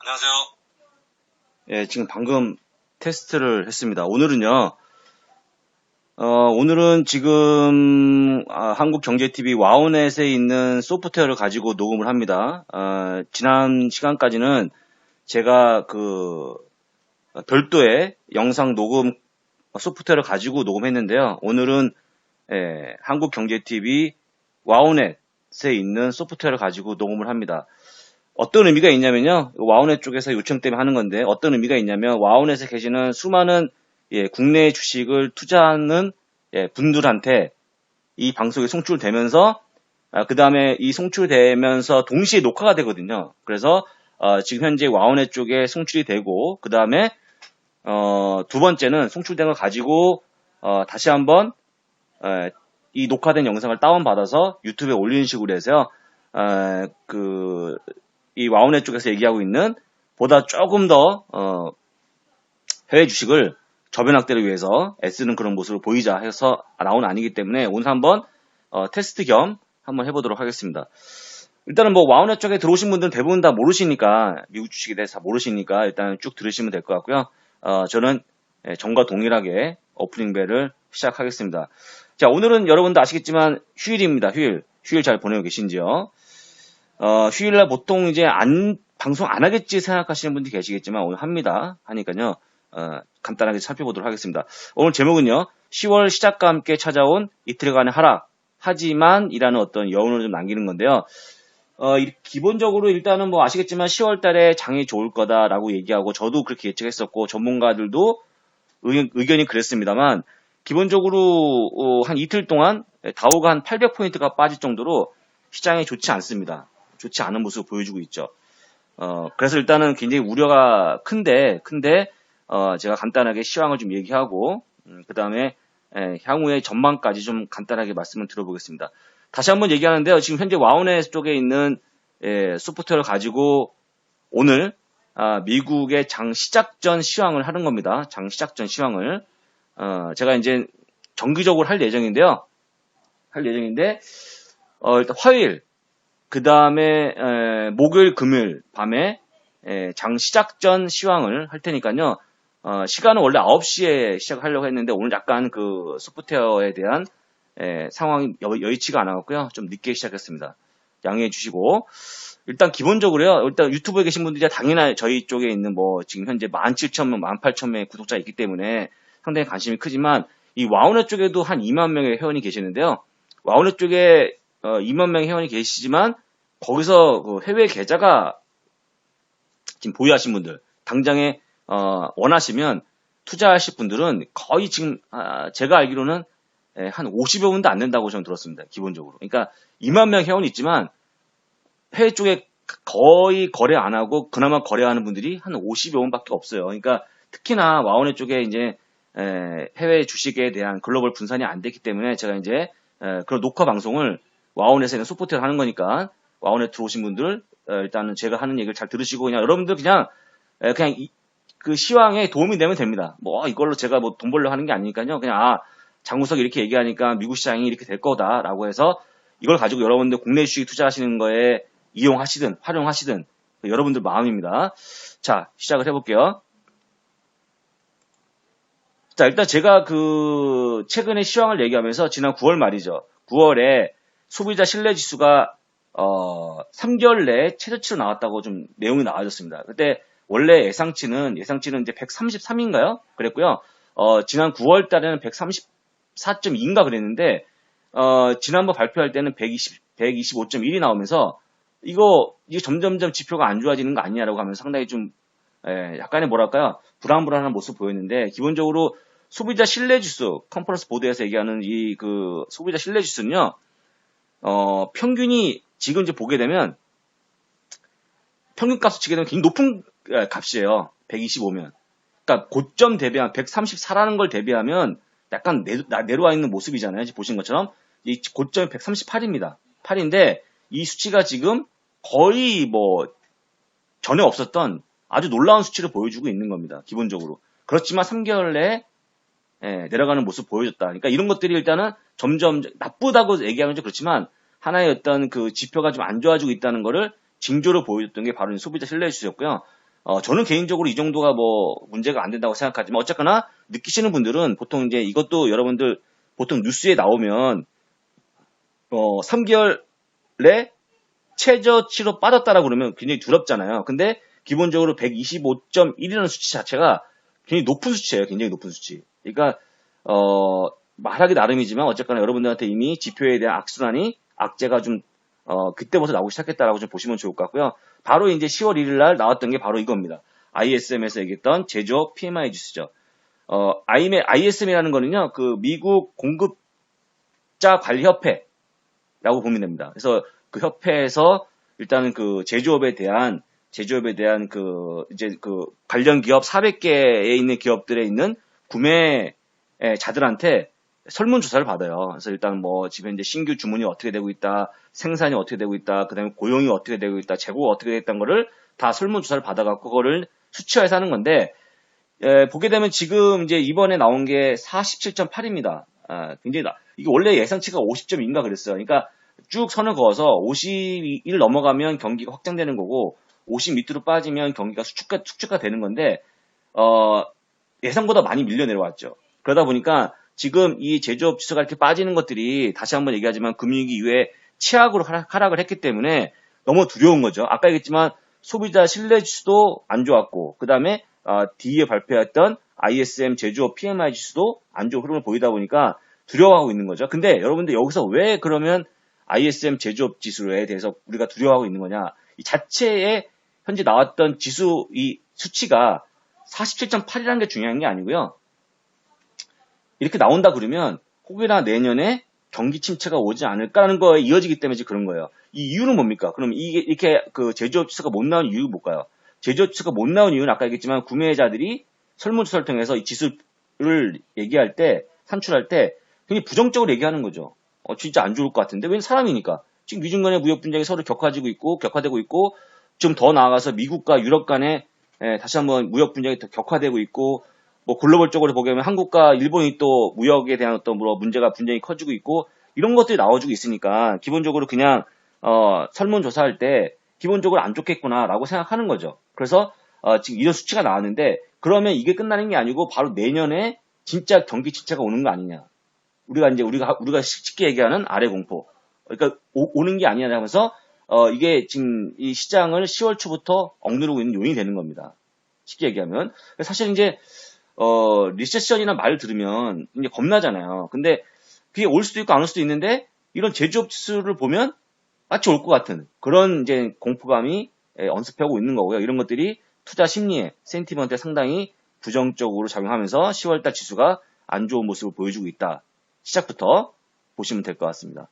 안녕하세요. 예, 지금 방금 테스트를 했습니다. 오늘은 지금 한국경제TV 와우넷에 있는 소프트웨어를 가지고 녹음을 합니다. 지난 시간까지는 제가 별도의 영상 녹음 소프트웨어를 가지고 녹음했는데요. 오늘은 한국경제TV 와우넷에 있는 소프트웨어를 가지고 녹음을 합니다. 어떤 의미가 있냐면요. 와우넷 쪽에서 요청 때문에 하는 건데 어떤 의미가 있냐면 와우넷에 계시는 수많은 국내 주식을 투자하는 분들한테 이 방송이 송출되면서 그 다음에 이 송출되면서 동시에 녹화가 되거든요. 그래서 지금 현재 와우넷 쪽에 송출이 되고 그 다음에 두 번째는 송출된 걸 가지고 다시 한번 이 녹화된 영상을 다운받아서 유튜브에 올리는 식으로 해서요. 이 와우넷 쪽에서 얘기하고 있는 보다 조금 더 해외 주식을 저변 확대를 위해서 애쓰는 그런 모습을 보이자 해서 나온 아니기 때문에 오늘 한번 테스트 겸 한번 해보도록 하겠습니다. 일단은 뭐 와우넷 쪽에 들어오신 분들은 대부분 다 모르시니까 미국 주식에 대해서 다 모르시니까 일단 쭉 들으시면 될 것 같고요. 저는 전과 동일하게 오프닝 벨을 시작하겠습니다. 자, 오늘은 여러분도 아시겠지만 휴일입니다. 휴일 잘 보내고 계신지요? 휴일날 보통 이제 방송 안 하겠지 생각하시는 분들이 계시겠지만 오늘 합니다. 하니까요, 간단하게 살펴보도록 하겠습니다. 오늘 제목은요, 10월 시작과 함께 찾아온 이틀간의 하락, 하지만 이라는 어떤 여운을 좀 남기는 건데요. 기본적으로 일단은 뭐 아시겠지만 10월 달에 장이 좋을 거다라고 얘기하고 저도 그렇게 예측했었고 전문가들도 의견이 그랬습니다만 기본적으로 한 이틀 동안 다우가 한 800포인트가 빠질 정도로 시장이 좋지 않습니다. 좋지 않은 모습을 보여주고 있죠. 그래서 일단은 굉장히 우려가 큰데, 제가 간단하게 시황을 좀 얘기하고, 그 다음에, 향후의 전망까지 좀 간단하게 말씀을 들어보겠습니다. 다시 한번 얘기하는데요. 지금 현재 와우넷 쪽에 있는, 소프트웨어를 가지고 오늘, 미국의 장 시작 전 시황을 하는 겁니다. 장 시작 전 시황을. 제가 이제 정기적으로 할 예정인데, 일단 화요일, 그 다음에 목요일, 금요일 밤에 장 시작 전 시황을 할 테니까요. 시간은 원래 9시에 시작하려고 했는데 오늘 약간 그 소프트웨어에 대한 상황이 여의치가 않았고요. 좀 늦게 시작했습니다. 양해해 주시고 일단 기본적으로요. 일단 유튜브에 계신 분들이 당연히 저희 쪽에 있는 뭐 지금 현재 17,000명, 18,000명의 구독자 있기 때문에 상당히 관심이 크지만 이 와우넷 쪽에도 한 2만 명의 회원이 계시는데요. 와우넷 쪽에 2만 명의 회원이 계시지만 거기서 그 해외 계좌가 지금 보유하신 분들, 당장에 원하시면 투자하실 분들은 거의 지금 제가 알기로는 한 50여 분도 안 된다고 저는 들었습니다. 기본적으로. 그러니까 2만 명 회원이 있지만 해외 쪽에 거의 거래 안 하고 그나마 거래하는 분들이 한 50여 분밖에 없어요. 그러니까 특히나 와우넷 쪽에 이제 해외 주식에 대한 글로벌 분산이 안 됐기 때문에 제가 이제 그런 녹화 방송을 와우넷에 있는 소프트웨어를 하는 거니까 와우넷 들어오신 분들 일단은 제가 하는 얘기를 잘 들으시고 그냥 여러분들 그냥 그 시황에 도움이 되면 됩니다. 뭐 이걸로 제가 뭐 돈 벌려고 하는 게 아니니까요. 그냥 장우석이 이렇게 얘기하니까 미국 시장이 이렇게 될 거다라고 해서 이걸 가지고 여러분들 국내 주식 투자하시는 거에 이용하시든 활용하시든 여러분들 마음입니다. 자, 시작을 해볼게요. 자, 일단 제가 그 최근에 시황을 얘기하면서 지난 9월 말이죠. 9월에 소비자 신뢰지수가 3개월 내에 최저치로 나왔다고 좀 내용이 나와졌습니다. 그때 원래 예상치는 이제 133인가요? 그랬고요. 지난 9월 달에는 134.2인가 그랬는데 지난번 발표할 때는 125.1이 나오면서 이게 점점점 지표가 안 좋아지는 거 아니냐라고 하면서 상당히 좀 약간의 뭐랄까요? 불안불안한 모습 보였는데 기본적으로 소비자 신뢰지수 컨퍼런스 보드에서 얘기하는 이 그 소비자 신뢰지수는요. 평균이 지금 이제 보게 되면 평균 값을 치게 되면 굉장히 높은 값이에요. 125면. 그러니까 고점 대비한 134라는 걸 대비하면 약간 내려와 있는 모습이잖아요. 지금 보신 것처럼 이 고점이 138입니다. 8인데 이 수치가 지금 거의 뭐 전에 없었던 아주 놀라운 수치를 보여주고 있는 겁니다. 기본적으로. 그렇지만 3개월 내에 내려가는 모습 보여줬다. 그러니까 이런 것들이 일단은 점점 나쁘다고 얘기하면 좀 그렇지만 하나의 어떤 그 지표가 좀 안 좋아지고 있다는 거를 징조로 보여줬던 게 바로 소비자 신뢰지수였고요. 저는 개인적으로 이 정도가 뭐 문제가 안 된다고 생각하지만 어쨌거나 느끼시는 분들은 보통 이제 이것도 여러분들 보통 뉴스에 나오면 3개월에 최저치로 빠졌다라고 그러면 굉장히 두렵잖아요. 근데 기본적으로 125.1이라는 수치 자체가 굉장히 높은 수치예요. 굉장히 높은 수치. 그러니까 말하기 나름이지만 어쨌거나 여러분들한테 이미 지표에 대한 악순환이 악재가 좀 그때부터 나오기 시작했다라고 좀 보시면 좋을 것 같고요. 바로 이제 10월 1일 날 나왔던 게 바로 이겁니다. ISM에서 얘기했던 제조업 PMI 지수죠. ISM이라는 거는요, 그 미국 공급자 관리 협회라고 보면 됩니다. 그래서 그 협회에서 일단은 그 제조업에 대한 그 이제 그 관련 기업 400개에 있는 기업들에 있는 구매자들한테 설문조사를 받아요. 그래서 일단 뭐 지금 현재 신규 주문이 어떻게 되고 있다, 생산이 어떻게 되고 있다, 그 다음에 고용이 어떻게 되고 있다, 재고가 어떻게 됐다는 거를 다 설문조사를 받아갖고 그거를 수치화해서 하는 건데, 보게 되면 지금 이제 이번에 나온 게 47.8입니다. 굉장히 이게 원래 예상치가 50.2인가 그랬어요. 그러니까 쭉 선을 그어서 50일 넘어가면 경기가 확장되는 거고 50 밑으로 빠지면 경기가 수축가 되는 건데 예상보다 많이 밀려 내려왔죠. 그러다 보니까 지금 이 제조업 지수가 이렇게 빠지는 것들이 다시 한번 얘기하지만 금융위기 이후에 치악으로 하락을 했기 때문에 너무 두려운 거죠. 아까 얘기했지만 소비자 신뢰 지수도 안 좋았고 그 다음에 뒤에 발표했던 ISM 제조업 PMI 지수도 안 좋은 흐름을 보이다 보니까 두려워하고 있는 거죠. 근데 여러분들 여기서 왜 그러면 ISM 제조업 지수에 대해서 우리가 두려워하고 있는 거냐? 이 자체에 현재 나왔던 지수 이 수치가 47.8이라는 게 중요한 게 아니고요. 이렇게 나온다 그러면 혹여나 내년에 경기 침체가 오지 않을까라는 거에 이어지기 때문에 그런 거예요. 이 이유는 뭡니까? 그럼 이게 이렇게 그 제조업 지수가 못 나온 이유는 뭘까요? 제조업 지수가 못 나온 이유는 아까 얘기했지만 구매자들이 설문조사를 통해서 이 지수를 얘기할 때 산출할 때 굉장히 부정적으로 얘기하는 거죠. 진짜 안 좋을 것 같은데 왜냐면 사람이니까 지금 미중 간의 무역 분쟁이 서로 격화되고 있고 좀 더 나아가서 미국과 유럽 간에 다시 한번 무역 분쟁이 더 격화되고 있고 뭐 글로벌적으로 보게 되면 한국과 일본이 또 무역에 대한 어떤 뭐 분쟁이 커지고 있고 이런 것들이 나와주고 있으니까 기본적으로 그냥 설문조사할 때 기본적으로 안 좋겠구나라고 생각하는 거죠. 그래서 지금 이런 수치가 나왔는데 그러면 이게 끝나는 게 아니고 바로 내년에 진짜 경기 침체가 오는 거 아니냐. 우리가 쉽게 얘기하는 아래 공포. 그러니까 오는 게 아니냐 하면서 이게 지금 이 시장을 10월 초부터 억누르고 있는 요인이 되는 겁니다. 쉽게 얘기하면 사실 이제 리세션이나 말을 들으면 이제 겁나잖아요. 근데 그게 올 수도 있고 안 올 수도 있는데 이런 제조업 지수를 보면 마치 올 것 같은 그런 이제 공포감이 언습하고 있는 거고요. 이런 것들이 투자 심리에 센티먼트에 상당히 부정적으로 작용하면서 10월달 지수가 안 좋은 모습을 보여주고 있다. 시작부터 보시면 될 것 같습니다.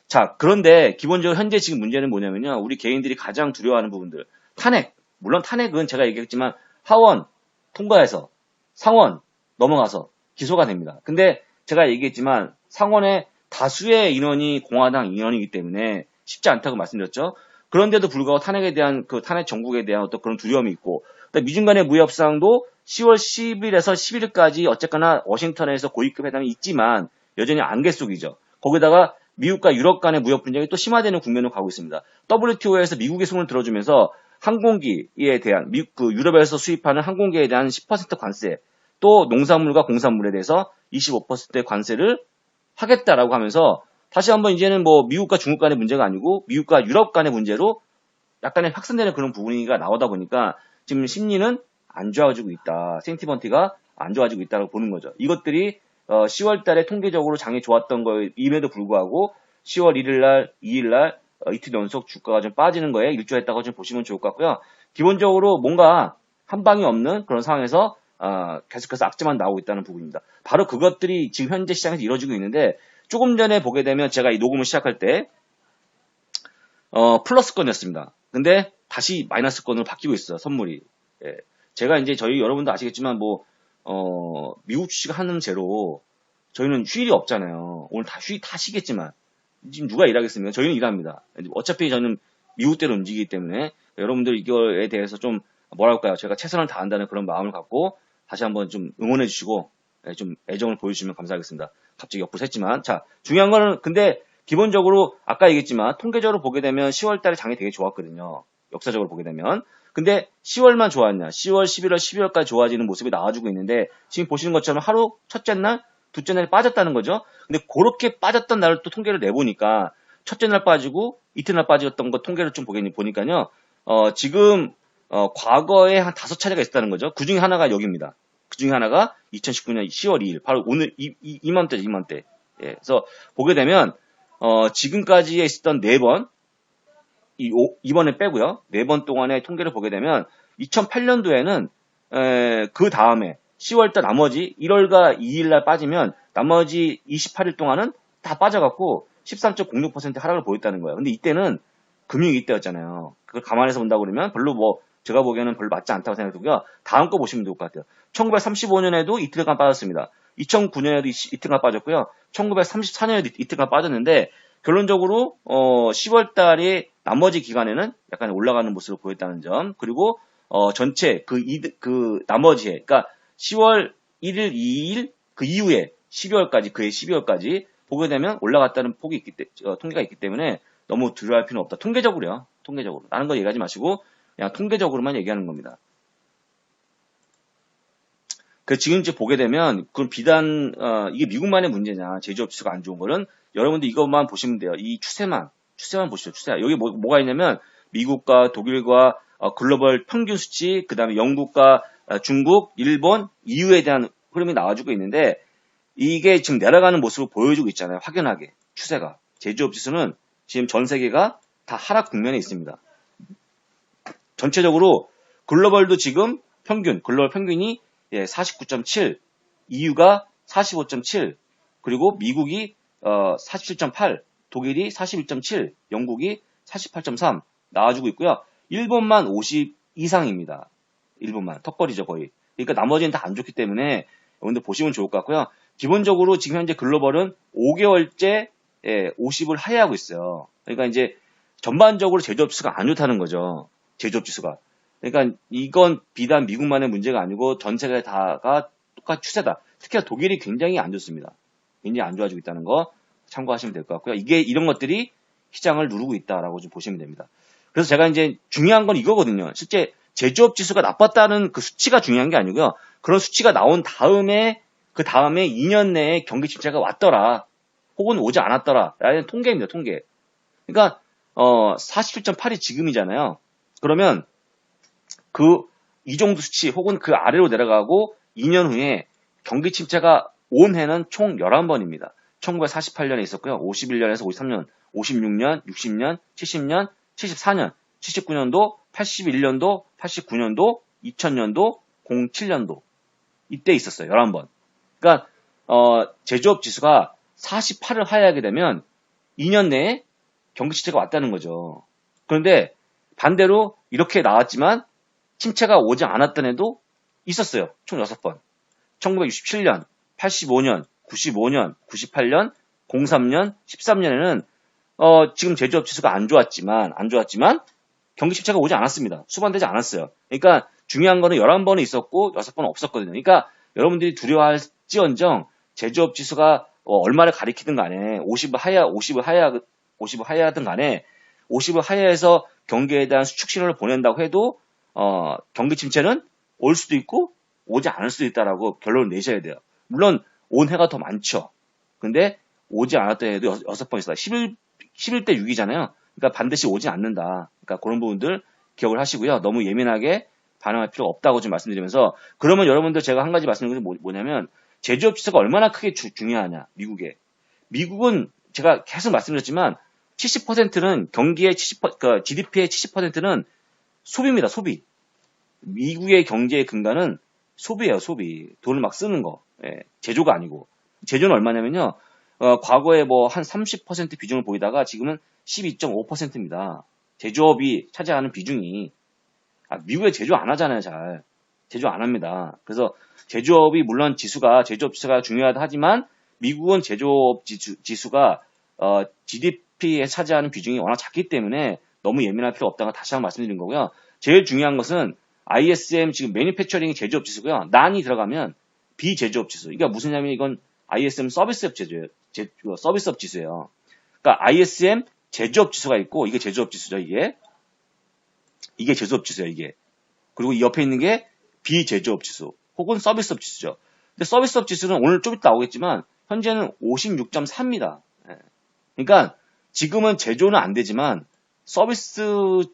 자, 그런데 기본적으로 현재 지금 문제는 뭐냐면요. 우리 개인들이 가장 두려워하는 부분들. 탄핵. 물론 탄핵은 제가 얘기했지만 하원 통과해서 상원 넘어가서 기소가 됩니다. 근데 제가 얘기했지만 상원의 다수의 인원이 공화당 인원이기 때문에 쉽지 않다고 말씀드렸죠. 그런데도 불구하고 탄핵에 대한 그 탄핵 정국에 대한 어떤 그런 두려움이 있고 미중 간의 무역 협상도 10월 10일에서 11일까지 어쨌거나 워싱턴에서 고위급 회담이 있지만 여전히 안개 속이죠. 거기다가 미국과 유럽 간의 무역 분쟁이 또 심화되는 국면으로 가고 있습니다. WTO에서 미국의 손을 들어주면서 항공기에 대한 유럽에서 수입하는 항공기에 대한 10% 관세, 또 농산물과 공산물에 대해서 25%의 관세를 하겠다라고 하면서 다시 한번 이제는 뭐 미국과 중국 간의 문제가 아니고 미국과 유럽 간의 문제로 약간의 확산되는 그런 부분이 나오다 보니까 지금 심리는 안 좋아지고 있다. 센티먼트가 안 좋아지고 있다고 보는 거죠. 이것들이 10월 달에 통계적으로 장이 좋았던 거임에도 불구하고 10월 1일 날, 2일 날 이틀 연속 주가가 좀 빠지는 거에 일조했다고 좀 보시면 좋을 것 같고요. 기본적으로 뭔가 한 방이 없는 그런 상황에서 계속해서 악재만 나오고 있다는 부분입니다. 바로 그것들이 지금 현재 시장에서 이루어지고 있는데 조금 전에 보게 되면 제가 이 녹음을 시작할 때 플러스권이었습니다. 근데 다시 마이너스권으로 바뀌고 있어요. 선물이. 예. 제가 이제 저희 여러분도 아시겠지만 미국 주식 하는 제로 저희는 휴일이 없잖아요. 오늘 다 쉬겠지만 지금 누가 일하겠습니까? 저희는 일합니다. 어차피 저는 미국대로 움직이기 때문에 여러분들 이거에 대해서 좀 뭐랄까요? 제가 최선을 다한다는 그런 마음을 갖고 다시 한번 좀 응원해 주시고 좀 애정을 보여주시면 감사하겠습니다. 갑자기 옆으로 샜지만 자 중요한 거는 근데 기본적으로 아까 얘기했지만 통계적으로 보게 되면 10월 달에 장이 되게 좋았거든요. 역사적으로 보게 되면. 근데 10월만 좋았냐? 10월, 11월, 12월까지 좋아지는 모습이 나와주고 있는데 지금 보시는 것처럼 하루 첫째 날, 둘째 날이 빠졌다는 거죠. 근데 그렇게 빠졌던 날을 또 통계를 내보니까 첫째 날 빠지고 이튿날 빠졌던 거 통계를 좀 보니까요. 지금 과거에 한 5차례가 있었다는 거죠. 그 중에 하나가 여기입니다. 그 중에 하나가 2019년 10월 2일, 바로 오늘 이맘때죠, 이맘때. 예, 그래서 보게 되면 지금까지에 있었던 4번, 이번에 빼고요. 4번 동안의 통계를 보게 되면 2008년도에는 그 다음에 10월달 나머지 1월과 2일날 빠지면 나머지 28일 동안은 다 빠져갖고 13.06% 하락을 보였다는 거예요. 근데 이때는 금융위기 때였잖아요. 그걸 감안해서 본다고 그러면 별로 제가 보기에는 별로 맞지 않다고 생각되고요. 다음 거 보시면 좋을 것 같아요. 1935년에도 이틀간 빠졌습니다. 2009년에도 이틀간 빠졌고요. 1934년에도 이틀간 빠졌는데 결론적으로 10월 달에 나머지 기간에는 약간 올라가는 모습을 보였다는 점. 그리고 전체 그 나머지 해, 그러니까 10월 1일, 2일 그 이후에 12월까지 그해 12월까지 보게 되면 올라갔다는 통계가 있기 때문에 너무 두려워할 필요는 없다. 통계적으로요. 통계적으로. 다른 거 얘기하지 마시고 그냥 통계적으로만 얘기하는 겁니다. 지금 이제 보게 되면 그럼 비단 이게 미국만의 문제냐, 제조업 지수가 안 좋은 거는 여러분들 이것만 보시면 돼요. 이 추세만 보시죠. 추세. 여기 뭐가 있냐면 미국과 독일과 글로벌 평균 수치, 그다음에 영국과 중국, 일본, EU에 대한 흐름이 나와주고 있는데 이게 지금 내려가는 모습을 보여주고 있잖아요. 확연하게 추세가. 제조업 지수는 지금 전 세계가 다 하락 국면에 있습니다. 전체적으로 글로벌도 지금 글로벌 평균이 49.7, EU가 45.7, 그리고 미국이 47.8, 독일이 41.7, 영국이 48.3 나와주고 있고요. 일본만 50 이상입니다. 일본만 턱걸이죠 거의. 그러니까 나머지는 다 안 좋기 때문에 여러분들 보시면 좋을 것 같고요. 기본적으로 지금 현재 글로벌은 5개월째 50을 하회하고 있어요. 그러니까 이제 전반적으로 제조업 지수가 안 좋다는 거죠. 제조업 지수가. 그러니까 이건 비단 미국만의 문제가 아니고 전 세계 다가 똑같은 추세다. 특히나 독일이 굉장히 안 좋습니다. 굉장히 안 좋아지고 있다는 거 참고하시면 될 것 같고요. 이런 것들이 시장을 누르고 있다라고 좀 보시면 됩니다. 그래서 제가 이제 중요한 건 이거거든요. 실제 제조업 지수가 나빴다는 그 수치가 중요한 게 아니고요. 그런 수치가 나온 다음에 그 다음에 2년 내에 경기 침체가 왔더라. 혹은 오지 않았더라. 라는 통계입니다. 통계. 그러니까 47.8이 지금이잖아요. 그러면 이 정도 수치 혹은 그 아래로 내려가고 2년 후에 경기 침체가 온 해는 총 11번입니다. 1948년에 있었고요. 51년에서 53년, 56년, 60년, 70년, 74년, 79년도, 81년도, 89년도, 2000년도, 07년도 이때 있었어요. 11번. 그러니까 제조업 지수가 48을 하회하게 되면 2년 내에 경기 침체가 왔다는 거죠. 그런데 반대로 이렇게 나왔지만 침체가 오지 않았던 해도 있었어요. 총 6번. 1967년, 85년, 95년, 98년, 03년, 13년에는 지금 제조업 지수가 안 좋았지만 경기 침체가 오지 않았습니다. 수반되지 않았어요. 그러니까 중요한 거는 11번은 있었고 6번은 없었거든요. 그러니까 여러분들이 두려워할지언정 제조업 지수가 얼마를 가리키든 간에 50을 하회하든 간에 50을 하회해서 경기에 대한 수축 신호를 보낸다고 해도 경기 침체는 올 수도 있고 오지 않을 수도 있다라고 결론을 내셔야 돼요. 물론 온 해가 더 많죠. 근데 오지 않았던 해도 6번 있어요. 11대 6이잖아요. 그러니까 반드시 오지 않는다. 그러니까 그런 부분들 기억을 하시고요. 너무 예민하게 반응할 필요가 없다고 좀 말씀드리면서 그러면 여러분들 제가 한 가지 말씀드리는 게 뭐냐면 제조업 지수가 얼마나 크게 중요하냐. 미국은 제가 계속 말씀드렸지만 70%는 경기의 GDP의 70%는 소비입니다. 소비. 미국의 경제의 근간은 소비예요. 소비. 돈을 막 쓰는 거. 제조가 아니고. 제조는 얼마냐면요. 과거에 한 30% 비중을 보이다가 지금은 12.5%입니다. 제조업이 차지하는 비중이. 미국에 제조 안 하잖아요, 잘. 제조 안 합니다. 그래서 제조업이 물론 제조업 지수가 중요하다 하지만 미국은 제조업 지수가 GDP에 차지하는 비중이 워낙 작기 때문에 너무 예민할 필요 없다고 다시 한번 말씀드린 거고요. 제일 중요한 것은 ISM 지금 매니팩처링이 제조업 지수고요. 난이 들어가면 비제조업 지수. 그러니까 무슨 냐면 이건 ISM 서비스업 서비스업 지수예요. 그러니까 ISM 제조업 지수가 있고 이게 제조업 지수죠, 이게. 이게 제조업 지수예요, 이게. 그리고 이 옆에 있는 게 비제조업 지수 혹은 서비스업 지수죠. 근데 서비스업 지수는 오늘 좀 이따 나오겠지만 현재는 56.4입니다. 그러니까 지금은 제조는 안 되지만 서비스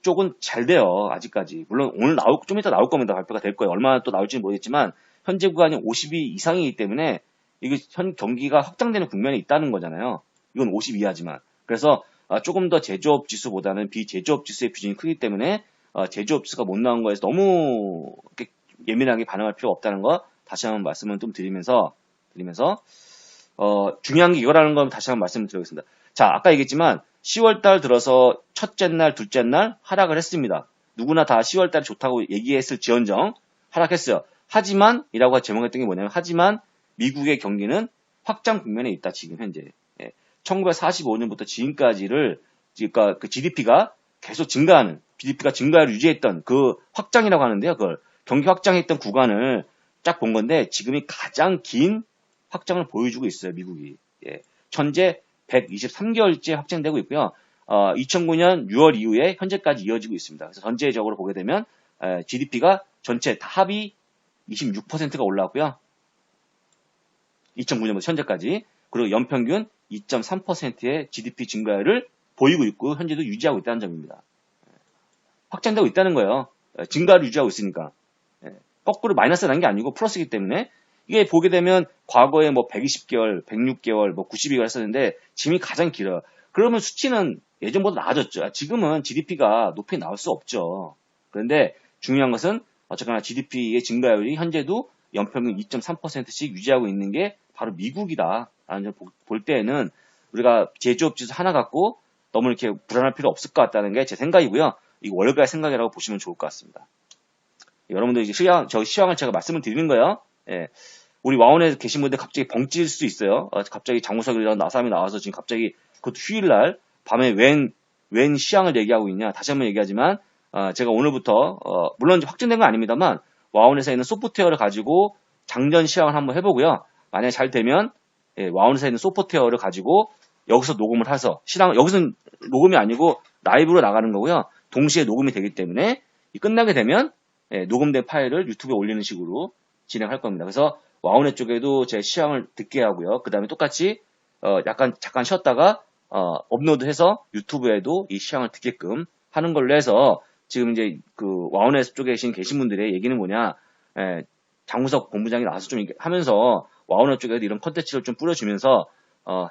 쪽은 잘 돼요. 아직까지. 물론 오늘 좀 이따 나올 겁니다. 발표가 될 거예요. 얼마나 또 나올지는 모르겠지만 현재 구간이 50이 이상이기 때문에 이게 현 경기가 확장되는 국면에 있다는 거잖아요. 이건 50 이하지만. 그래서 조금 더 제조업 지수보다는 비제조업 지수의 비중이 크기 때문에 제조업 지수가 못 나온 거에서 너무 예민하게 반응할 필요가 없다는 거 다시 한번 말씀을 좀 드리면서 중요한 게 이거라는 건 다시 한번 말씀을 드리겠습니다. 자, 아까 얘기했지만 10월달 들어서 첫째 날, 둘째 날 하락을 했습니다. 누구나 다 10월달 좋다고 얘기했을 지언정 하락했어요. 하지만 이라고 제목했던 게 뭐냐면 하지만 미국의 경기는 확장 국면에 있다. 지금 현재 1945년부터 지금까지를 그러니까 그 GDP가 계속 증가하는 GDP가 증가를 유지했던 그 확장이라고 하는데요. 그걸 경기 확장했던 구간을 쫙 본 건데 지금이 가장 긴 확장을 보여주고 있어요. 미국이. 현재 123개월째 확장되고 있고요. 2009년 6월 이후에 현재까지 이어지고 있습니다. 그래서 전체적으로 보게 되면 GDP가 전체 다 합이 26%가 올라왔고요. 2009년부터 현재까지. 그리고 연평균 2.3%의 GDP 증가율을 보이고 있고 현재도 유지하고 있다는 점입니다. 확장되고 있다는 거예요. 증가를 유지하고 있으니까. 거꾸로 마이너스 난 게 아니고 플러스이기 때문에 이게 보게 되면 과거에 뭐 120개월, 106개월, 뭐 92개월 했었는데 지금이 가장 길어요. 그러면 수치는 예전보다 나아졌죠. 지금은 GDP가 높이 나올 수 없죠. 그런데 중요한 것은 어쨌거나 GDP의 증가율이 현재도 연평균 2.3%씩 유지하고 있는 게 바로 미국이다. 라는 점 볼 때에는 우리가 제조업 지수 하나 갖고 너무 이렇게 불안할 필요 없을 것 같다는 게 제 생각이고요. 이거 월가의 생각이라고 보시면 좋을 것 같습니다. 여러분들 이제 시황을 제가 말씀을 드리는 거예요. 우리 와원에 계신 분들 갑자기 벙찔 수 있어요. 갑자기 장우석이랑 나삼이 나와서 지금 갑자기 그것도 휴일날 밤에 웬 시황을 얘기하고 있냐. 다시 한번 얘기하지만 제가 오늘부터 물론 확정된 건 아닙니다만 와원에서 있는 소프트웨어를 가지고 장전 시황을 한번 해보고요. 만약에 잘 되면 와원에서 있는 소프트웨어를 가지고 여기서 녹음을 해서 여기서는 녹음이 아니고 라이브로 나가는 거고요. 동시에 녹음이 되기 때문에 끝나게 되면 녹음된 파일을 유튜브에 올리는 식으로 진행할 겁니다. 그래서 와우넷 쪽에도 제 시황을 듣게 하고요. 그 다음에 똑같이 잠깐 쉬었다가 업로드해서 유튜브에도 이 시황을 듣게끔 하는 걸로 해서 지금 이제 그 와우넷 쪽에 계신 분들의 얘기는 뭐냐, 장우석 본부장이 나와서 좀 하면서 와우넷 쪽에도 이런 컨텐츠를 좀 뿌려주면서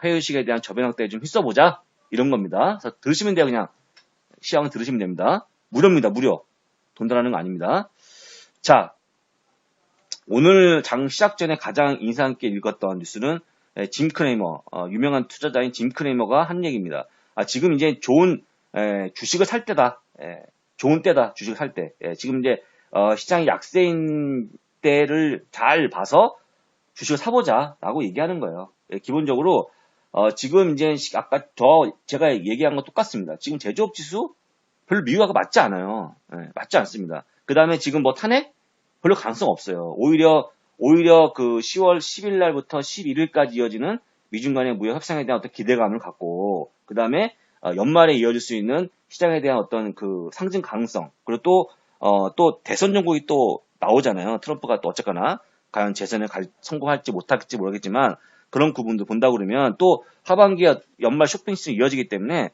해외식에 대한 저변 확대에 좀 힘써보자 이런 겁니다. 그래서 들으시면 돼요. 그냥 시황을 들으시면 됩니다. 무료입니다. 무료. 돈 들어가는 거 아닙니다. 자, 오늘 장 시작 전에 가장 인상 깊게 읽었던 뉴스는 짐 크레이머, 유명한 투자자인 짐 크레이머가 한 얘기입니다. 지금 이제 좋은 주식을 살 때다. 좋은 때다. 주식을 살 때. 지금 이제 시장이 약세인 때를 잘 봐서 주식을 사보자라고 얘기하는 거예요. 기본적으로 지금 이제 아까 제가 얘기한 거 똑같습니다. 지금 제조업 지수 별로 미국하고 맞지 않아요. 맞지 않습니다. 그 다음에 지금 뭐 탄핵? 별로 가능성 없어요. 오히려 그 10월 10일 날부터 11일까지 이어지는 미중 간의 무역 협상에 대한 어떤 기대감을 갖고, 그 다음에 연말에 이어질 수 있는 시장에 대한 어떤 그 상승 가능성, 그리고 또 대선 정국이 또 나오잖아요. 트럼프가 또 어쨌거나 과연 재선에 성공할지 못할지 모르겠지만 그런 부분도 본다 그러면 또 하반기에 연말 쇼핑 시즌이 이어지기 때문에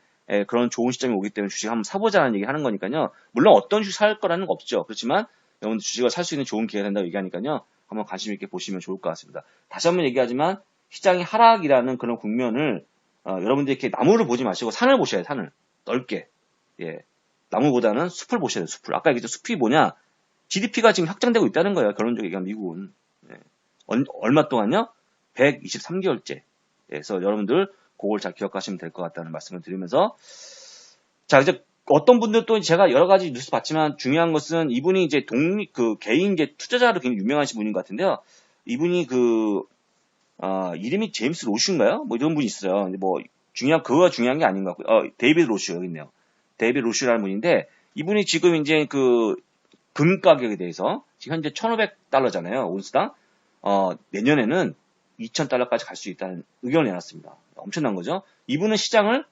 그런 좋은 시점이 오기 때문에 주식 한번 사보자는 얘기 하는 거니까요. 물론 어떤 주식 살 거라는 거 없죠. 그렇지만 여러분들 주식을 살 수 있는 좋은 기회가 된다고 얘기하니까요. 한번 관심 있게 보시면 좋을 것 같습니다. 다시 한번 얘기하지만 시장이 하락이라는 그런 국면을 여러분들이 이렇게 나무를 보지 마시고 산을 보셔야 돼요. 산을 넓게. 나무보다는 숲을 보셔야 돼요. 숲을. 아까 얘기했죠. 숲이 뭐냐? GDP가 지금 확장되고 있다는 거예요. 결론적으로 얘기하면 미국은. 얼마 동안요? 123개월째. 그래서 여러분들 그걸 잘 기억하시면 될 것 같다는 말씀을 드리면서, 자, 이제 어떤 분들도 제가 여러 가지 뉴스 봤지만 중요한 것은 이분이 이제 개인 이제 투자자로 굉장히 유명하신 분인 것 같은데요. 이분이 이름이 제임스 로슈인가요? 뭐 이런 분이 있어요. 근데 뭐 그거가 중요한 게 아닌 것 같고요. 데이비드 로슈 여기 있네요. 데이비드 로슈라는 분인데 이분이 지금 이제 금 가격에 대해서 지금 현재 $1,500잖아요. 온스당. 내년에는 $2,000까지 갈 수 있다는 의견을 내놨습니다. 엄청난 거죠. 이분은 시장을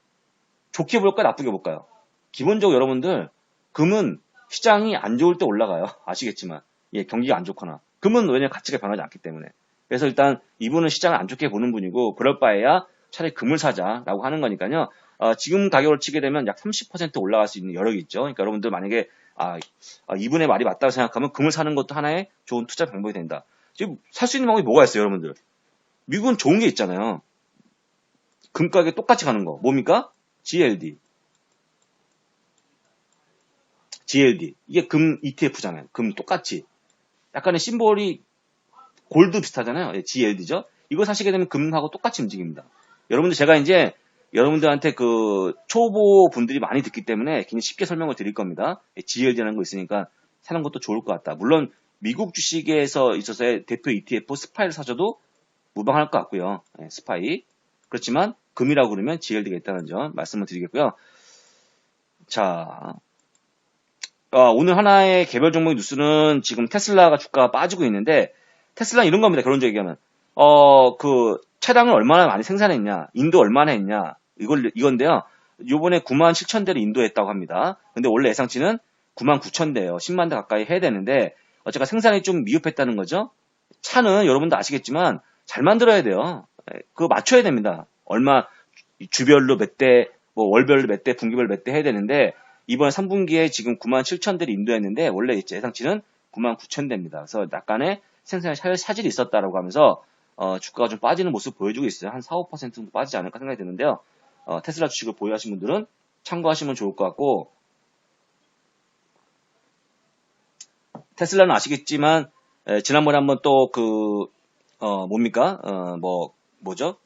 좋게 볼까요? 나쁘게 볼까요? 기본적으로 여러분들 금은 시장이 안 좋을 때 올라가요. 아시겠지만. 예, 경기가 안 좋거나. 금은 왜냐면 가치가 변하지 않기 때문에. 그래서 일단 이분은 시장을 안 좋게 보는 분이고 그럴 바에야 차라리 금을 사자라고 하는 거니까요. 지금 가격을 치게 되면 약 30% 올라갈 수 있는 여력이 있죠. 그러니까 여러분들 만약에 이분의 말이 맞다고 생각하면 금을 사는 것도 하나의 좋은 투자 방법이 된다. 지금 살 수 있는 방법이 뭐가 있어요, 여러분들? 미국은 좋은 게 있잖아요. 금 가격 똑같이 가는 거. 뭡니까? GLD. GLD. 이게 금 ETF잖아요. 금 똑같이. 약간의 심볼이 골드 비슷하잖아요. 예, GLD죠. 이거 사시게 되면 금하고 똑같이 움직입니다. 여러분들 제가 이제 여러분들한테 그 초보 분들이 많이 듣기 때문에 굉장히 쉽게 설명을 드릴 겁니다. GLD라는 거 있으니까 사는 것도 좋을 것 같다. 물론 미국 주식에서 있어서의 대표 ETF 스파이를 사셔도 무방할 것 같고요. 예, 스파이. 그렇지만 금이라고 그러면 GLD가 있다는 점 말씀을 드리겠고요. 자, 오늘 하나의 개별 종목 뉴스는 지금 테슬라가 주가가 빠지고 있는데 테슬라 이런 겁니다. 결론적으로 얘기하면 그 차량을 얼마나 많이 생산했냐, 인도 얼마나 했냐 이건데요. 요번에 97,000대를 인도했다고 합니다. 근데 원래 예상치는 99,000대예요. 10만 대 가까이 해야 되는데 어쨌든 생산이 좀 미흡했다는 거죠. 차는 여러분도 아시겠지만 잘 만들어야 돼요. 그거 맞춰야 됩니다. 얼마 주별로 몇 대, 뭐 월별로 몇 대, 분기별로 몇 대 해야 되는데 이번 3분기에 지금 97,000대를 인도했는데 원래 예상치는 99,000대입니다. 그래서 약간의 생산에 차질이 있었다라고 하면서 주가가 좀 빠지는 모습 보여주고 있어요. 한 4, 5% 정도 빠지지 않을까 생각이 드는데요. 테슬라 주식을 보유하신 분들은 참고하시면 좋을 것 같고 테슬라는 아시겠지만 지난번에 한번 또 뭡니까? 뭐죠?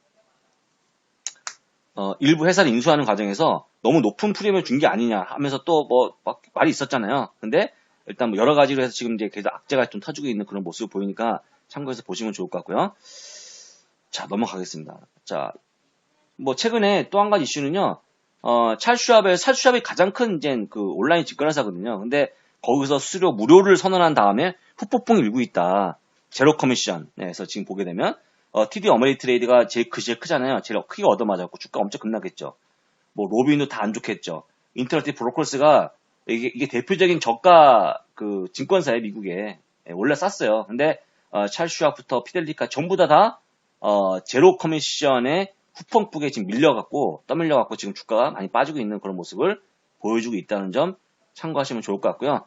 일부 회사를 인수하는 과정에서 너무 높은 프리미엄을 준 게 아니냐 하면서 또 막 말이 있었잖아요. 근데 일단 뭐 여러 가지로 해서 지금 이제 계속 악재가 좀 터지고 있는 그런 모습을 보이니까 참고해서 보시면 좋을 것 같고요. 자, 넘어가겠습니다. 자, 뭐 최근에 또 한 가지 이슈는요. 찰스샵이 가장 큰 이제 그 온라인 직거래사거든요. 근데 거기서 수수료 무료를 선언한 다음에 후폭풍이 일고 있다. 제로 커미션에서 지금 보게 되면 TD 어메리트레이드가 제일 크잖아요. 제일 크게 얻어맞았고 주가 엄청 급락했죠. 뭐 로빈도 다 안 좋겠죠. 인터랙티브 브로커스가 이게 대표적인 저가 그 증권사에 미국에 원래 쌌어요. 근데 찰스샵부터 피델리카 전부 다 제로 커미션의 후펑풍에 지금 떠밀려갖고 지금 주가가 많이 빠지고 있는 그런 모습을 보여주고 있다는 점 참고하시면 좋을 것 같고요.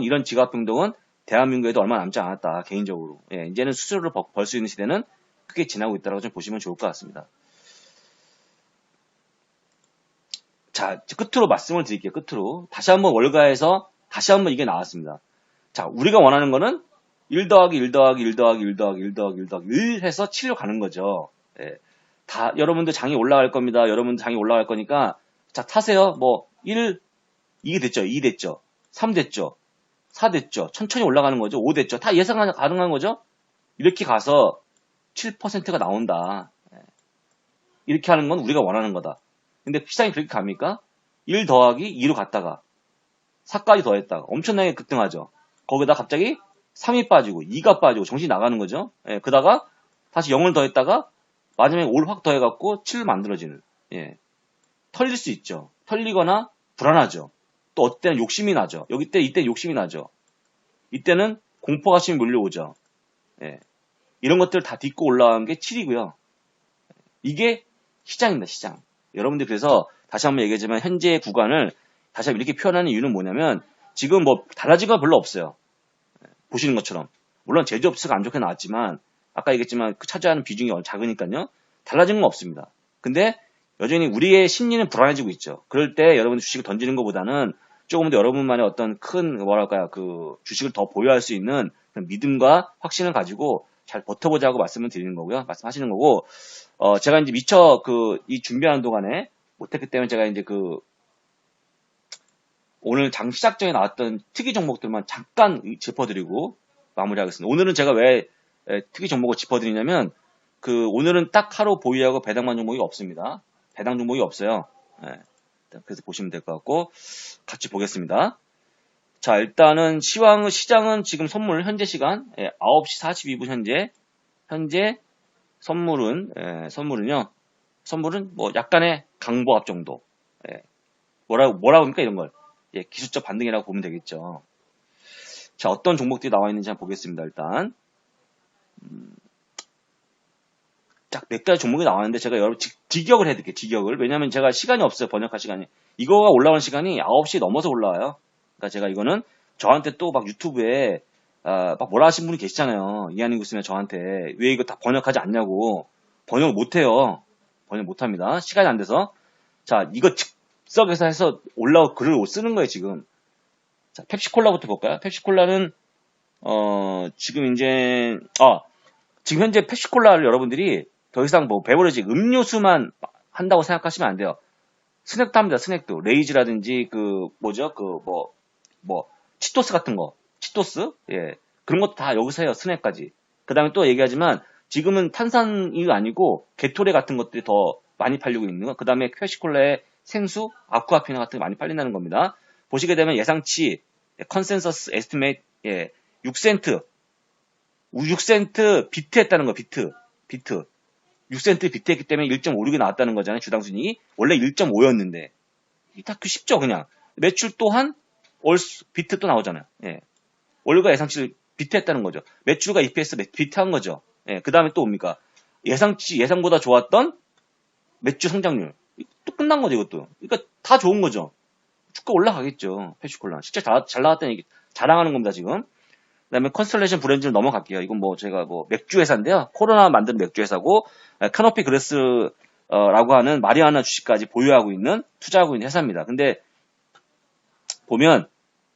이런 지갑병동은 대한민국에도 얼마 남지 않았다, 개인적으로. 예, 이제는 수수료를 벌 수 있는 시대는 크게 지나고 있다고 좀 보시면 좋을 것 같습니다. 자, 끝으로 말씀을 드릴게요, 끝으로. 다시 한번 월가에서 다시 한번 이게 나왔습니다. 자, 우리가 원하는 거는 1 더하기 1 더하기 1 더하기 1 더하기 1 더하기 1 더하기 1 해서 7로 가는 거죠. 예. 여러분들 장이 올라갈 겁니다. 여러분들 장이 올라갈 거니까, 자, 타세요. 1, 2 됐죠. 2 됐죠. 3 됐죠. 4 됐죠. 천천히 올라가는 거죠. 5 됐죠. 다 예상 가능한 거죠. 이렇게 가서 7%가 나온다. 이렇게 하는 건 우리가 원하는 거다. 근데 시장이 그렇게 갑니까? 1 더하기 2로 갔다가 4까지 더했다가 엄청나게 급등하죠. 거기다 갑자기 3이 빠지고 2가 빠지고 정신이 나가는 거죠. 예, 그다가 다시 0을 더했다가 마지막에 5를 확 더해갖고 7을 만들어지는. 예. 털릴 수 있죠. 털리거나 불안하죠. 또 어때는 욕심이 나죠. 이때 욕심이 나죠. 이때는 공포가심이 몰려오죠. 예. 이런 것들 다 딛고 올라간 게 7이고요. 이게 시장입니다, 시장. 여러분들 그래서 다시 한번 얘기하지만 현재의 구간을 다시 한번 이렇게 표현하는 이유는 뭐냐면 지금 달라진 건 별로 없어요. 보시는 것처럼. 물론 제조업체가 안 좋게 나왔지만 아까 얘기했지만 그 차지하는 비중이 작으니까요. 달라진 건 없습니다. 근데 여전히 우리의 심리는 불안해지고 있죠. 그럴 때 여러분들 주식을 던지는 것보다는 조금 더 여러분만의 어떤 큰 주식을 더 보유할 수 있는 그런 믿음과 확신을 가지고 잘 버텨보자고 말씀을 드리는 거고요. 말씀하시는 거고, 제가 이제 미처 이 준비하는 동안에 못했기 때문에 제가 이제 오늘 장 시작 전에 나왔던 특이 종목들만 잠깐 짚어드리고 마무리하겠습니다. 오늘은 제가 왜 특이 종목을 짚어드리냐면, 오늘은 딱 하루 보유하고 배당만 종목이 없습니다. 배당 종목이 없어요. 예, 그래서 보시면 될 것 같고, 같이 보겠습니다. 자, 일단은 시장은 지금 현재 시간 9시 42분 현재 선물은 뭐 약간의 강보합 정도. 뭐라고 합니까 이런 걸? 예, 기술적 반등이라고 보면 되겠죠. 자, 어떤 종목들이 나와 있는지 한번 보겠습니다. 일단 딱 몇 가지 종목이 나왔는데 제가 여러분 직역을 해드릴게요. 직역을. 왜냐하면 제가 시간이 없어요. 번역할 시간이. 이거가 올라오는 시간이 9시 넘어서 올라와요. 그러니까 제가 이거는 저한테 또 막 유튜브에 막 뭐라 하신 분이 계시잖아요. 이하님 교수님 저한테 왜 이거 다 번역하지 않냐고. 번역을 못해요. 번역 못합니다. 시간이 안 돼서. 자, 이거 즉석에서 해서 올라올 글을 쓰는 거예요, 지금. 자, 펩시콜라부터 볼까요? 펩시콜라는 지금 이제 지금 현재 펩시콜라를 여러분들이 더 이상 뭐 베버리지 음료수만 한다고 생각하시면 안 돼요. 스낵도 합니다. 스낵도 레이즈라든지 그 뭐죠 그 뭐 치토스 같은 거 치토스 예 그런 것도 다 여기서 해요. 스낵까지. 그 다음에 또 얘기하지만 지금은 탄산이 아니고 게토레 같은 것들이 더 많이 팔리고 있는 거. 그 다음에 펩시콜라의 생수 아쿠아피나 같은 게 많이 팔린다는 겁니다. 보시게 되면 예상치 컨센서스 에스티메이트 6센트 6센트 비트했다는 거 비트 6센트 비트했기 때문에 1.56이 나왔다는 거잖아요. 주당 순이익이 원래 1.5였는데 딱 쉽죠 그냥. 매출 또한 비트 또 나오잖아요. 예. 월가 예상치를 비트했다는 거죠. 매출과 EPS 비트한 거죠. 예. 그 다음에 또 뭡니까? 예상보다 좋았던 매출 성장률. 또 끝난 거죠 이것도. 그러니까 다 좋은 거죠. 주가 올라가겠죠. 펩시콜라. 진짜 잘 나왔다는 얘기 자랑하는 겁니다 지금. 그 다음에 컨스텔레이션 브랜드를 넘어갈게요. 이건 뭐 제가 뭐 맥주 회사인데요. 코로나 만든 맥주 회사고 카노피 그레스라고 하는 마리아나 주식까지 보유하고 있는 투자하고 있는 회사입니다. 근데 보면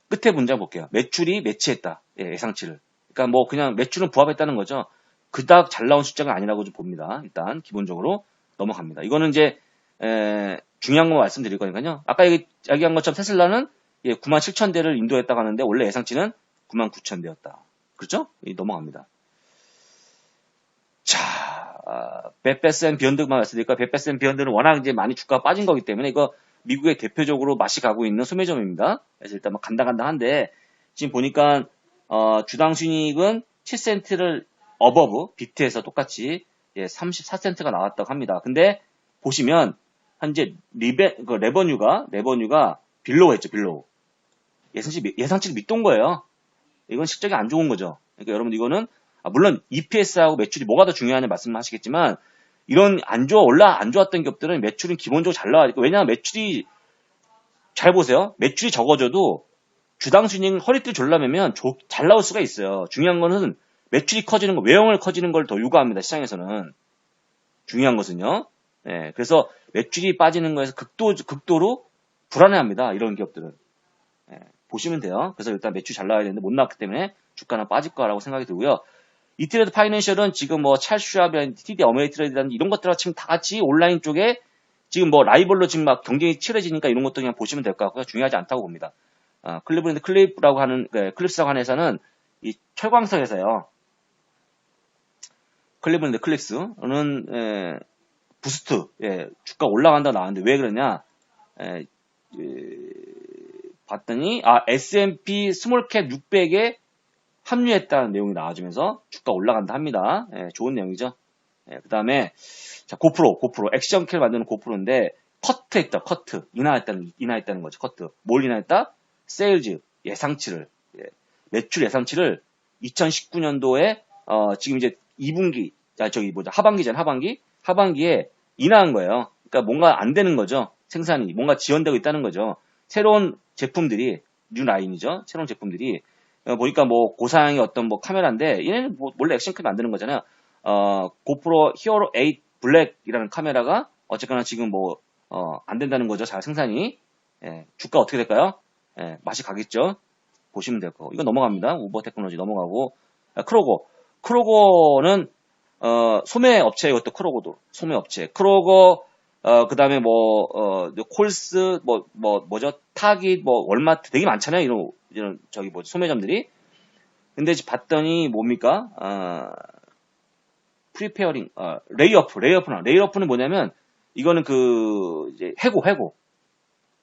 끝에 문장 볼게요. 매출이 매치했다. 예, 상치를. 그러니까 뭐 그냥 매출은 부합했다는 거죠. 그닥 잘 나온 숫자가 아니라고 좀 봅니다. 일단 기본적으로 넘어갑니다. 이거는 이제 중요한 거 말씀드릴 거니까요. 아까 얘기한 것처럼 테슬라는 97,000대를 인도했다고 하는데 원래 예상치는 99,000대였다. 그렇죠? 넘어갑니다. 자, 베베스 앤 비욘드만 말씀드릴까? 베베스 앤 비욘드는 워낙 이제 많이 주가가 빠진 거기 때문에 이거 미국의 대표적으로 맛이 가고 있는 소매점입니다. 그래서 일단 막 간당간당한데 지금 보니까 주당 순이익은 7센트를 어버브 비트에서 똑같이 34센트가 나왔다고 합니다. 근데 보시면 현재 레버뉴가 빌로우 했죠. 빌로우. 예상치를 밑돈 거예요. 이건 실적이 안 좋은 거죠. 그러니까 여러분 이거는 물론 EPS하고 매출이 뭐가 더 중요하냐 말씀하시겠지만 이런 안 좋았던 기업들은 매출은 기본적으로 잘 나와요. 왜냐하면 매출이 잘 보세요. 매출이 적어져도 주당 순이익 허리띠를 졸라매면 잘 나올 수가 있어요. 중요한 거는 매출이 커지는 거, 외형을 커지는 걸 더 요구합니다. 시장에서는. 중요한 것은요. 네, 그래서 매출이 빠지는 거에서 극도로 불안해합니다. 이런 기업들은. 네, 보시면 돼요. 그래서 일단 매출 잘 나와야 되는데 못 나왔기 때문에 주가는 빠질 거라고 생각이 들고요. 이트레드 파이낸셜은 지금 뭐 찰슈압이라든지 TD 어메이트레드라든지 이런 것들하고 지금 다 같이 온라인 쪽에 지금 뭐 라이벌로 지금 막 경쟁이 치러지니까 이런 것도 그냥 보시면 될 것 같고요. 중요하지 않다고 봅니다. 클립스라고 하는 회사는 이 철광석 회사예요. 클리블랜드 클립스는 부스트 주가 올라간다 나왔는데 왜 그러냐 봤더니 S&P 스몰캡 600에 합류했다는 내용이 나와주면서 주가 올라간다 합니다. 좋은 내용이죠. 그 다음에 고프로 액션캐를 만드는 고프로인데 커트 인하했다는 거죠. 커트 뭘 인하했다? 세일즈 예상치를 매출 예상치를 2019년도에 지금 이제 2분기 하반기에 인하한 거예요. 그러니까 뭔가 안 되는 거죠. 생산이 뭔가 지연되고 있다는 거죠. 새로운 제품들이 뉴 라인이죠. 새로운 제품들이 보니까 뭐 고사양의 어떤 뭐 카메라인데 얘는 원래 액션캠 만드는 거잖아요. 고프로 히어로 8 블랙이라는 카메라가 어쨌거나 지금 뭐 안 된다는 거죠. 잘 생산이. 주가 어떻게 될까요? 맛이 가겠죠. 보시면 될 거. 이거 넘어갑니다. 우버 테크놀로지 넘어가고 크로고는 소매 업체 이것도 크로고도 소매 업체. 크로고 그다음에 콜스 뭐죠? 타깃 월마트 되게 많잖아요. 이런 소매점들이. 근데 봤더니 뭡니까? 프리페어링 레이어프는 뭐냐면 이거는 이제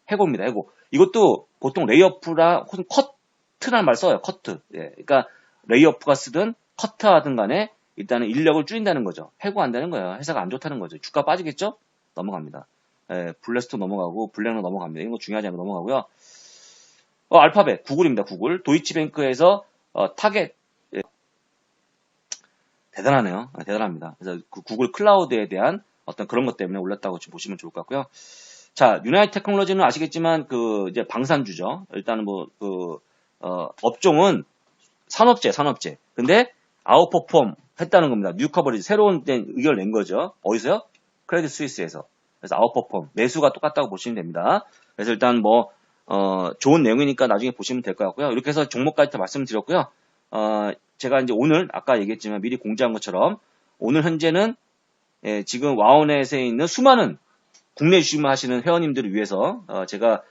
해고입니다. 해고. 이것도 보통 레이어프라 혹은 커트라는 말 써요. 커트. 그러니까 레이어프가 쓰든 커트하든 간에 일단은 인력을 줄인다는 거죠. 해고한다는 거예요. 회사가 안 좋다는 거죠. 주가 빠지겠죠? 넘어갑니다. 블레스톤 넘어가고 블랙로 넘어갑니다. 이런 거 중요하지 않고 넘어가고요. 알파벳, 구글입니다. 구글. 도이치뱅크에서 타겟. 예, 대단하네요. 대단합니다. 그래서 그 구글 클라우드에 대한 어떤 그런 것 때문에 올랐다고 지금 보시면 좋을 것 같고요. 자, 유나이트 테크놀로지는 아시겠지만 이제 방산주죠. 일단은 업종은 산업재. 근데 아웃퍼폼 했다는 겁니다. 뉴 커버리지 새로운 의견을 낸 거죠. 어디서요? 크레딧 스위스에서. 그래서 아웃퍼폼 매수가 똑같다고 보시면 됩니다. 그래서 일단 좋은 내용이니까 나중에 보시면 될 것 같고요. 이렇게 해서 종목까지 다 말씀드렸고요. 제가 이제 오늘 아까 얘기했지만 미리 공지한 것처럼 오늘 현재는 지금 와우넷에 있는 수많은 국내 주식만 하시는 회원님들을 위해서 제가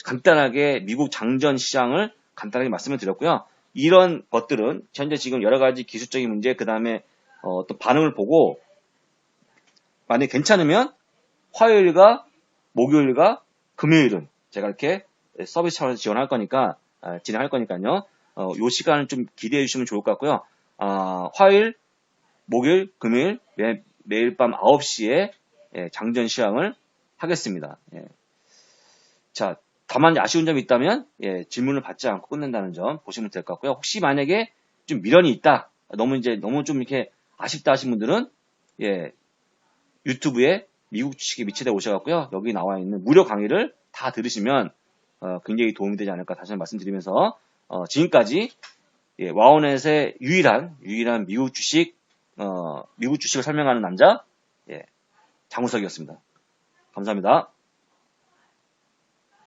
간단하게 미국 장전 시장을 간단하게 말씀을 드렸고요. 이런 것들은 현재 지금 여러 가지 기술적인 문제, 그 다음에 어떤 반응을 보고 만약에 괜찮으면 화요일과 목요일과 금요일은 제가 이렇게 서비스 차원에서 지원할 거니까 진행할 거니까요. 요 시간을 좀 기대해 주시면 좋을 것 같고요. 화요일, 목요일, 금요일 매일 밤 9시에 장전 시황을 하겠습니다. 자, 다만 아쉬운 점이 있다면 질문을 받지 않고 끝낸다는 점 보시면 될 것 같고요. 혹시 만약에 좀 미련이 있다, 너무 좀 이렇게 아쉽다 하신 분들은 유튜브에 미국 주식에 미치대 오셔갖고요. 여기 나와 있는 무료 강의를 다 들으시면 굉장히 도움이 되지 않을까 다시 한번 말씀드리면서 지금까지 와우넷의 유일한 미국 주식을 설명하는 남자 장우석이었습니다. 감사합니다.